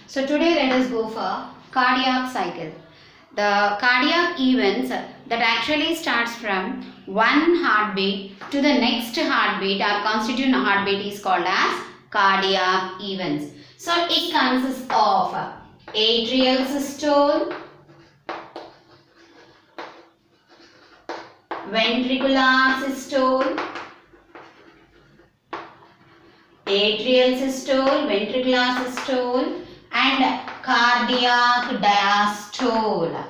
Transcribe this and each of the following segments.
So today let us go for cardiac cycle. The cardiac events that actually starts from one heartbeat to the next heartbeat or constituent heartbeat is called as cardiac events. So it consists of atrial systole, ventricular systole, atrial systole, ventricular systole and cardiac diastole.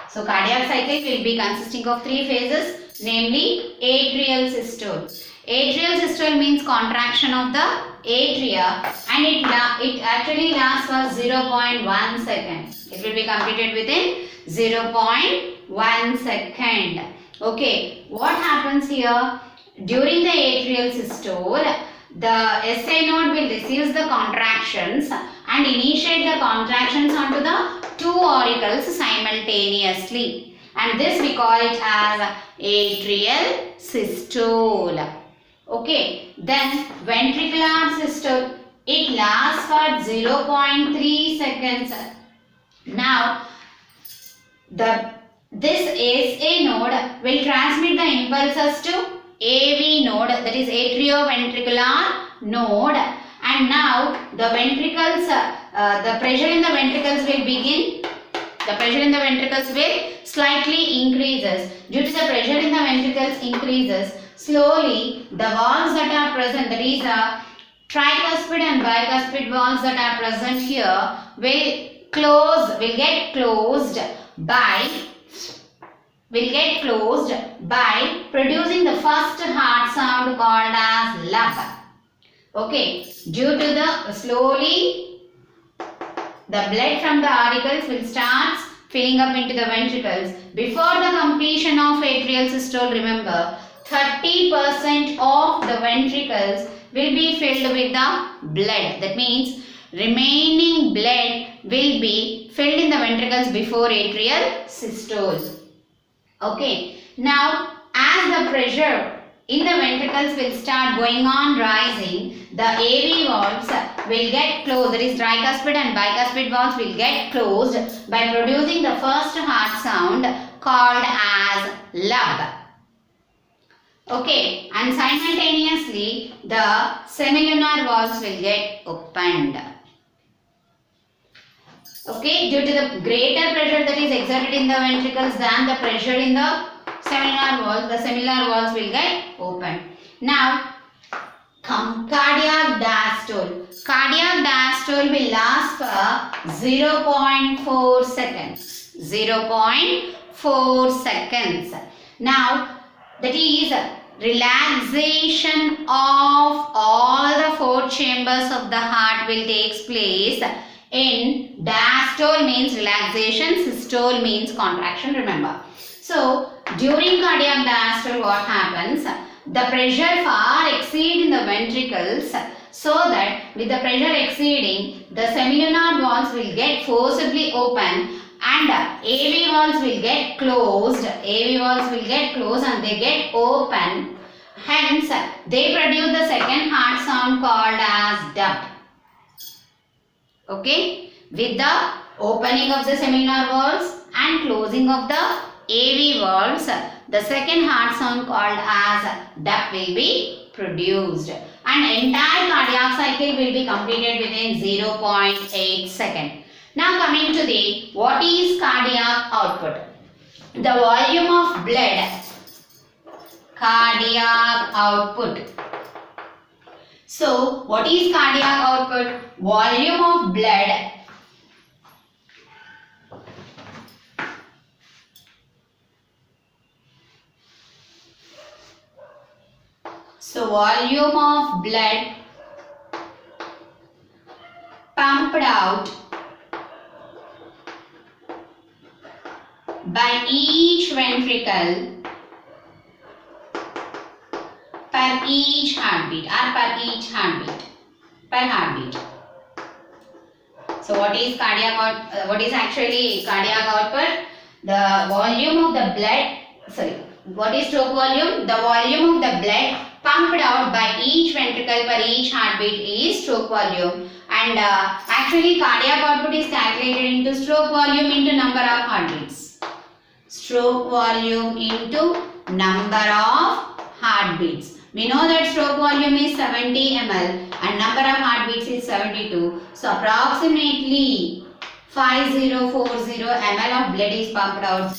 So cardiac cycle will be consisting of three phases, namely atrial systole. Atrial systole means contraction of the atria and it actually lasts for 0.1 second. It will be completed within 0.1 second. Okay, what happens here? During the atrial systole, the SA node will receive the contractions and initiate the contractions onto the two auricles simultaneously, and this we call it as atrial systole. Okay, then ventricular systole, it lasts for 0.3 seconds. Now, this SA node will transmit the impulses to AV node, that is atrioventricular node, and now the ventricles, the pressure in the ventricles will begin. The pressure in the ventricles will slightly increases. Due to the pressure in the ventricles increases, slowly the valves that are present, that is tricuspid and bicuspid valves that are present here will get closed by producing the first heart sound called as lub. Okay, due to the slowly the blood from the auricles will start filling up into the ventricles. Before the completion of atrial systole, remember 30% of the ventricles will be filled with the blood. That means remaining blood will be filled in the ventricles before atrial systole. Okay, now as the pressure in the ventricles will start going on rising, the AV valves will get closed, that is tricuspid and bicuspid valves will get closed by producing the first heart sound called as lub. Okay, and simultaneously the semilunar valves will get opened. Okay, due to the greater pressure that is exerted in the ventricles than the pressure in the semilunar valves, the semilunar valves will get opened. Now, cardiac diastole. Cardiac diastole will last for 0.4 seconds. 0.4 seconds. Now, that is relaxation of all the four chambers of the heart will take place. In diastole means relaxation, systole means contraction, remember. So, during cardiac diastole what happens? The pressure far exceeds in the ventricles, so that with the pressure exceeding, the semilunar valves will get forcibly open and AV valves will get closed. AV valves will get closed and they get open. Hence, they produce the second heart sound called as dub. Okay, with the opening of the semilunar valves and closing of the AV valves, the second heart sound called as dub will be produced, and entire cardiac cycle will be completed within 0.8 seconds. Now coming to the what is cardiac output? The volume of blood, cardiac output. So, what is cardiac output? Volume of blood volume of blood pumped out by each ventricle per each heartbeat per heartbeat. So what is actually cardiac output? The volume of the blood, what is stroke volume? The volume of the blood pumped out by each ventricle per each heartbeat is stroke volume, and And actually cardiac output is calculated into stroke volume into number of heartbeats. Stroke volume into number of heartbeats. We know that stroke volume is 70 ml and number of heartbeats is 72. So approximately 5040 ml of blood is pumped out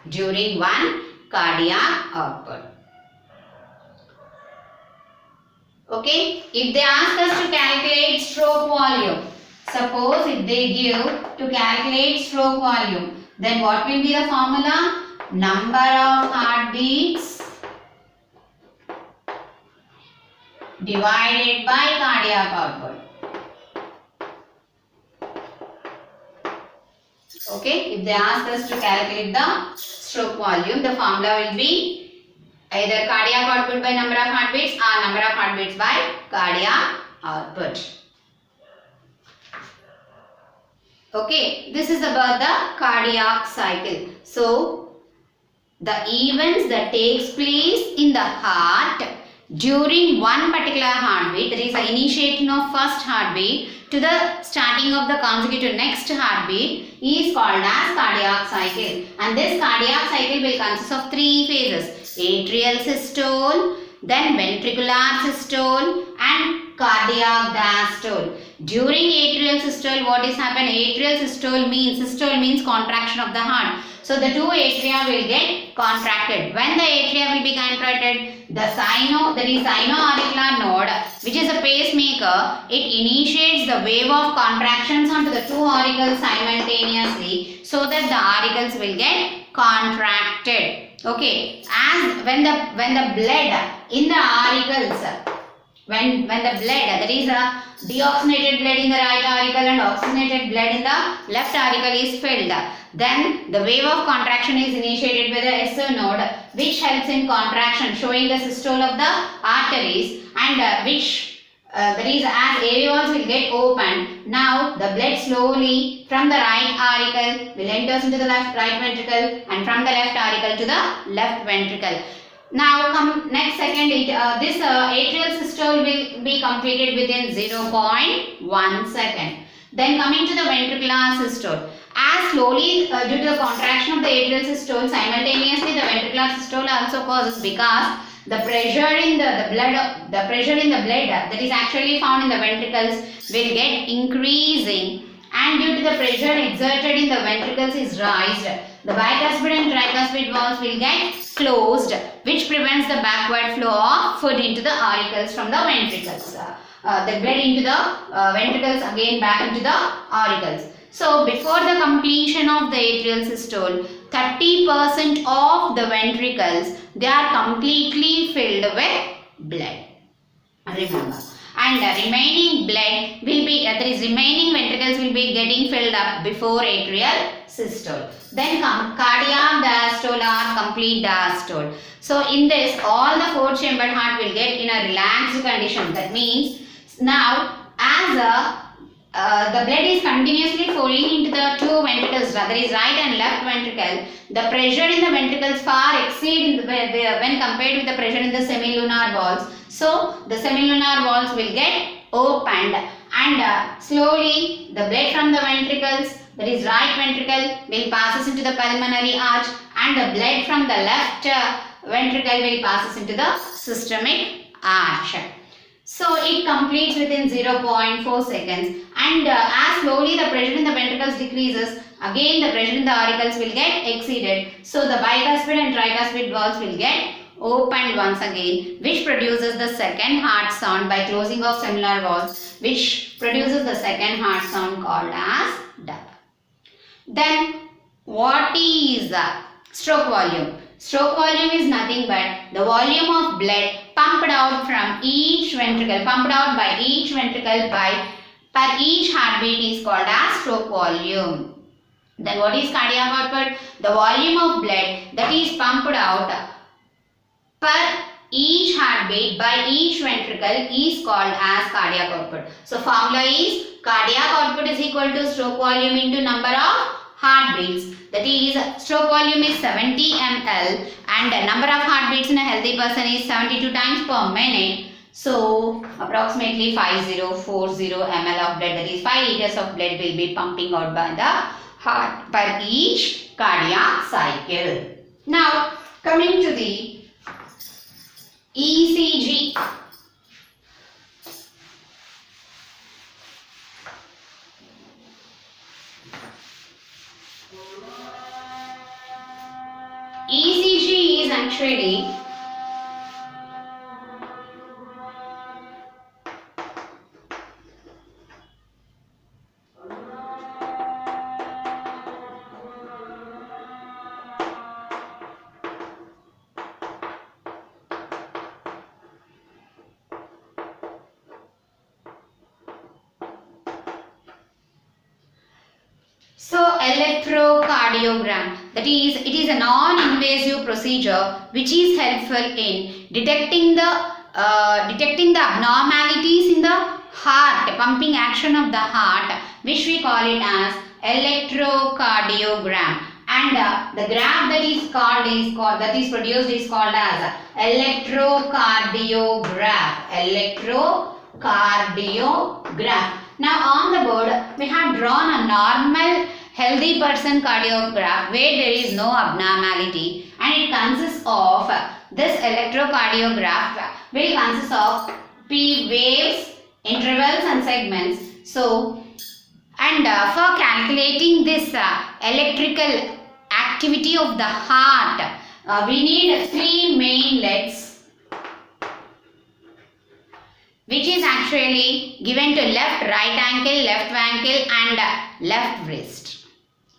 during one cardiac output. Okay, if they ask us to calculate stroke volume, suppose if they give to calculate stroke volume, then what will be the formula? Number of heartbeats divided by cardiac output. Okay, if they ask us to calculate the stroke volume, the formula will be either cardiac output by number of heartbeats or number of heartbeats by cardiac output. Okay, this is about the cardiac cycle. So, the events that takes place in the heart during one particular heartbeat, that is the initiation of first heartbeat to the starting of the consecutive next heartbeat, is called as cardiac cycle. And this cardiac cycle will consist of three phases: atrial systole, then ventricular systole and cardiac diastole. During atrial systole, what is happened? Atrial systole means contraction of the heart. So the two atria will get contracted. When the atria will be contracted, the sino-auricular node, which is a pacemaker, it initiates the wave of contractions onto the two auricles simultaneously, so that the auricles will get contracted. Okay, as when the blood in the auricles, when the blood, that is a deoxygenated blood in the right auricle and oxygenated blood in the left auricle is filled, then the wave of contraction is initiated by the SO node, which helps in contraction, showing the systole of the arteries, and which that is as areoles will get opened. Now the blood slowly from the right auricle will enter into the right ventricle, and from the left auricle to the left ventricle. Now come next second, this atrial systole will be completed within 0.1 second. Then coming to the ventricular systole, as slowly due to the contraction of the atrial systole, simultaneously the ventricular systole also causes, because the pressure in the blood that is actually found in the ventricles will get increasing, and due to the pressure exerted in the ventricles is raised, the bicuspid and tricuspid valves will get closed, which prevents the backward flow of food into the auricles from the ventricles. The blood into the ventricles again back into the auricles. So before the completion of the atrial systole, 30% of the ventricles, they are completely filled with blood. Remember. And the remaining blood will be, that is remaining ventricles will be getting filled up before atrial systole. Then come cardiac diastole or complete diastole. So in this, all the four chambered heart will get in a relaxed condition. That means now as the blood is continuously flowing into the two ventricles, that is right and left ventricle, the pressure in the ventricles far exceed when compared with the pressure in the semilunar valves. So the semilunar valves will get opened, and slowly the blood from the ventricles, that is right ventricle, will passes into the pulmonary arch, and the blood from the left ventricle will passes into the systemic arch. So it completes within 0.4 seconds, and as slowly the pressure in the ventricles decreases, again the pressure in the auricles will get exceeded. So the bicuspid and tricuspid valves will get opened once again, which produces the second heart sound by closing of semilunar valves, which produces the second heart sound called as dub. Then what is stroke volume? Stroke volume is nothing but the volume of blood pumped out from each ventricle, pumped out by each ventricle by per each heartbeat is called as stroke volume. Then what is cardiac output? The volume of blood that is pumped out per each heartbeat by each ventricle is called as cardiac output. So formula is cardiac output is equal to stroke volume into number of heartbeats. That is, stroke volume is 70 ml and the number of heartbeats in a healthy person is 72 times per minute. So approximately 5040 ml of blood, that is 5 liters of blood will be pumping out by the heart per each cardiac cycle. Now coming to the ECG. ECG is actually electrocardiogram, that is, it is a non-invasive procedure which is helpful in detecting the abnormalities in the heart, pumping action of the heart, which we call it as electrocardiogram. And the graph that is produced is called as electrocardiograph. Now on the board we have drawn a normal healthy person cardiograph where there is no abnormality, and it consists of this electrocardiograph will consist of P waves, intervals and segments. So and for calculating this electrical activity of the heart, we need 3 mainlets, which is actually given to left ankle and left wrist.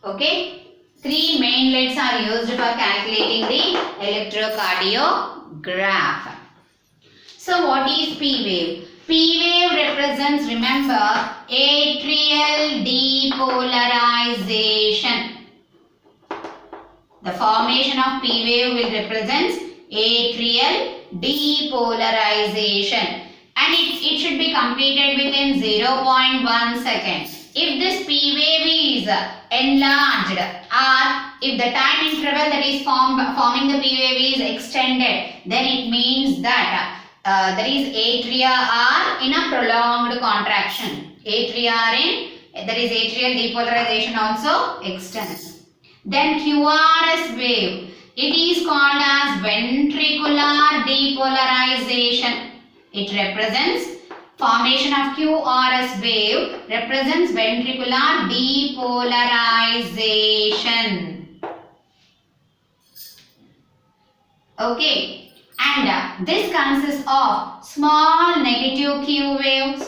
Okay, 3 mainlets are used for calculating the electrocardiograph. So what is P wave? P wave represents, remember, atrial depolarization. The formation of P wave will represent atrial depolarization, and it should be completed within 0.1 second. If this P wave is enlarged, or if the time interval that is forming the P wave is extended, then it means that atria are in a prolonged contraction. That is atrial depolarization also extends. Then QRS wave, it is called as ventricular depolarization. It represents formation of QRS wave represents ventricular depolarization. Okay. And this consists of small negative Q wave,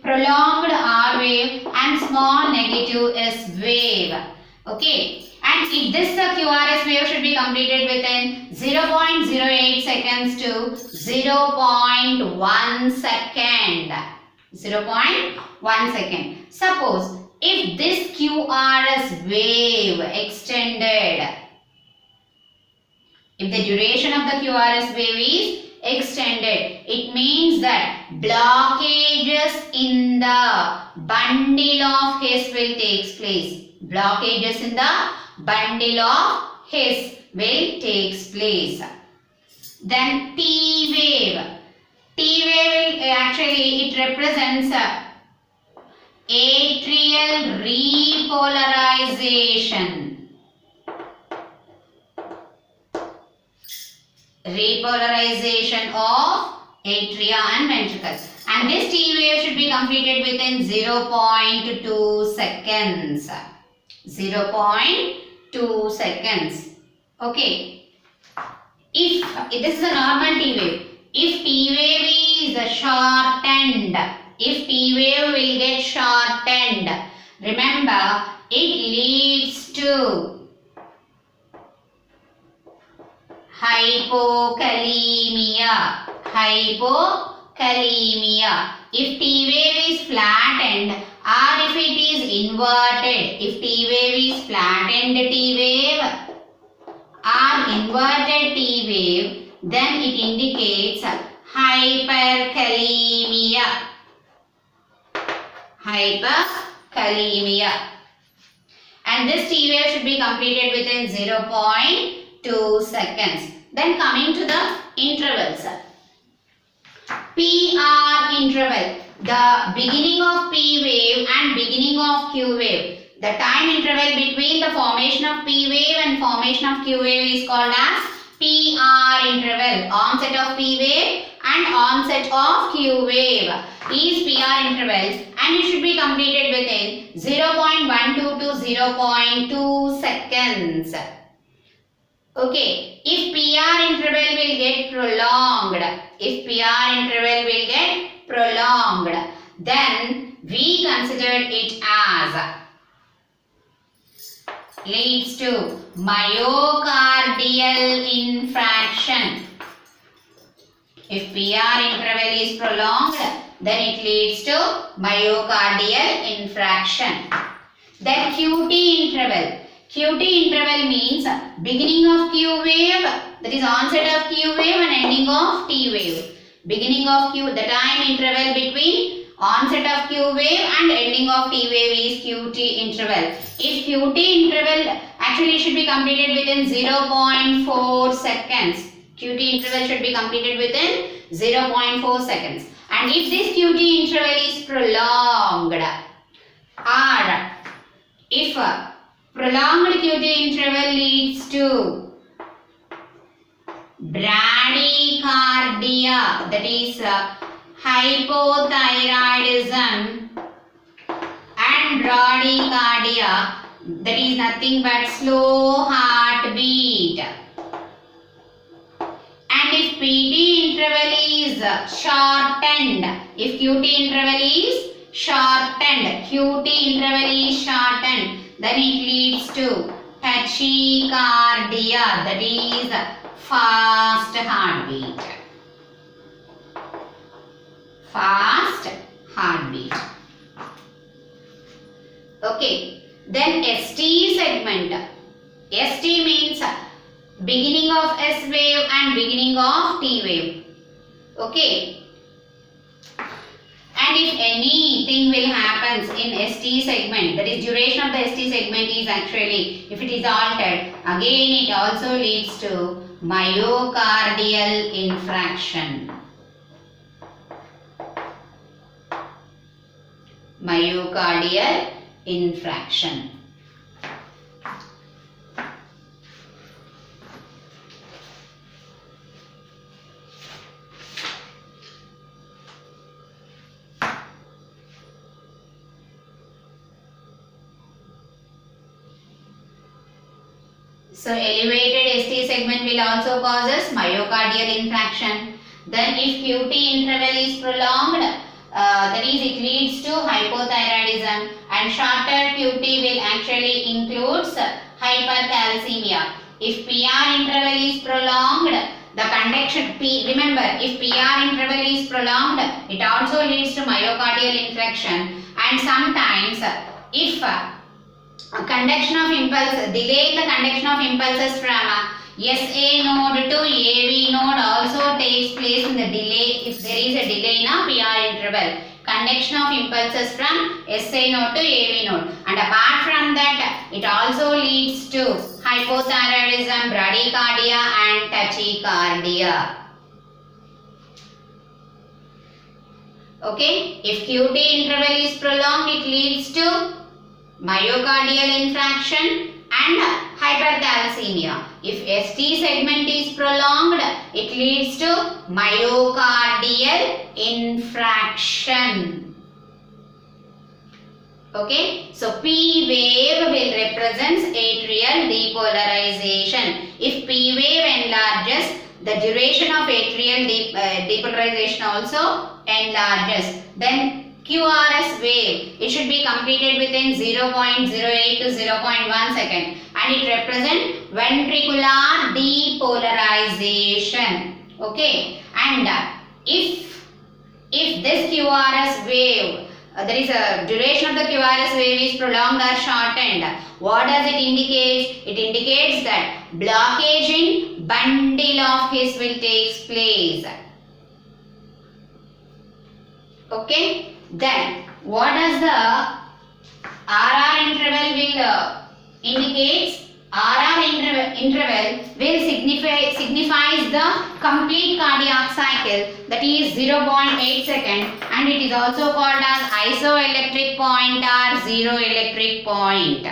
prolonged R wave and small negative S wave. Okay. And if this QRS wave should be completed within 0.08 seconds to 0.1 second. 0.1 second. Suppose if this QRS wave extended, if the duration of the QRS wave is extended, it means that blockages in the bundle of His will take place. Blockages in the bundle of His will takes place. Then T wave. T wave actually it represents atrial repolarization. Repolarization of atria and ventricles, and this T wave should be completed within 0.2 seconds. 0.2 seconds. Okay. If this is a normal T wave, if T wave is shortened, if T wave will get shortened, remember it leads to hypokalemia. If T wave is flattened or if it is inverted, if T wave is flattened T wave or inverted T wave, then it indicates hyperkalemia. And this T wave should be completed within 0.2 seconds. Then coming to the intervals. PR interval, the beginning of P wave and beginning of Q wave. The time interval between the formation of P wave and formation of Q wave is called as PR interval. Onset of P wave and onset of Q wave is PR interval, and it should be completed within 0.12 to 0.2 seconds. Okay, if PR interval will get prolonged, then we consider it as leads to myocardial infarction. If PR interval is prolonged, then it leads to myocardial infarction. Then QT interval. QT interval means beginning of Q wave, that is onset of Q wave and ending of T wave. Beginning of Q, the time interval between onset of Q wave and ending of T wave is QT interval. If QT interval actually should be completed within 0.4 seconds. QT interval should be completed within 0.4 seconds. And if this QT interval is prolonged, or if prolonged QT interval leads to bradycardia, that is hypothyroidism, and bradycardia, that is nothing but slow heartbeat. And if PT interval is shortened, if QT interval is shortened, then it leads to tachycardia, that is fast heartbeat. Okay, then ST segment. ST means beginning of S wave and beginning of T wave. Okay. And if anything will happen in ST segment, that is duration of the ST segment is actually, if it is altered, again it also leads to myocardial infarction. Myocardial infarction. So elevated ST segment will also causes myocardial infarction. Then if QT interval is prolonged, that is it leads to hypothyroidism, and shorter QT will actually includes hypercalcemia. If PR interval is prolonged, the conduction remember, if PR interval is prolonged, it also leads to myocardial infarction, and sometimes if conduction of impulses, delay the conduction of impulses from SA node to AV node also takes place in the delay, if there is a delay in a PR interval. Conduction of impulses from SA node to AV node, and apart from that, it also leads to hypothyroidism, bradycardia and tachycardia. Okay, if QT interval is prolonged, it leads to myocardial infarction and hypercalcemia. If ST segment is prolonged, it leads to myocardial infarction. Okay, so P wave will represents atrial depolarization. If P wave enlarges, the duration of atrial depolarization also enlarges. Then QRS wave, it should be completed within 0.08 to 0.1 second, and it represents ventricular depolarization. Okay, and if this QRS wave, there is a duration of the QRS wave is prolonged or shortened, what does it indicate? It indicates that blockage in bundle of His will take place. Okay. Then what does the RR interval will indicates? RR interval will signifies the complete cardiac cycle, that is 0.8 second, and it is also called as isoelectric point or zero electric point.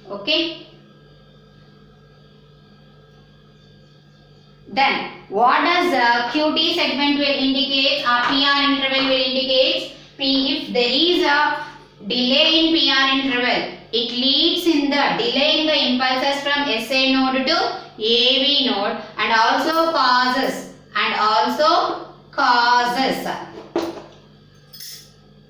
Okay. Then what does QT segment will indicate or PR interval will indicate? If there is a delay in PR interval, it leads in the delay in the impulses from SA node to AV node and also causes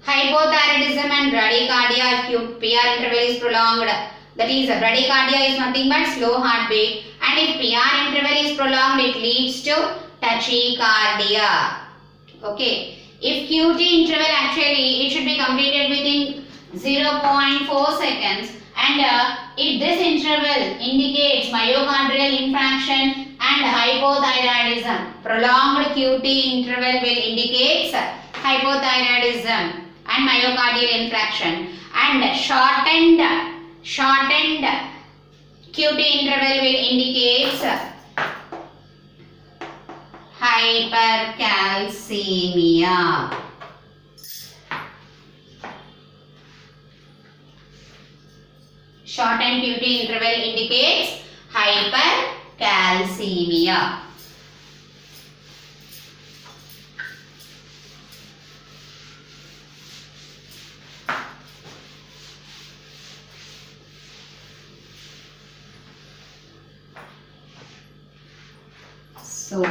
hypothyroidism and bradycardia if PR interval is prolonged. That is, bradycardia is nothing but slow heartbeat, and if PR interval is prolonged, it leads to tachycardia. Okay. If QT interval actually it should be completed within 0.4 seconds, and if this interval indicates myocardial infarction and hypothyroidism, prolonged QT interval will indicate hypothyroidism and myocardial infarction, and shortened QT interval will indicate hypercalcemia. Shortened QT interval indicates hypercalcemia. So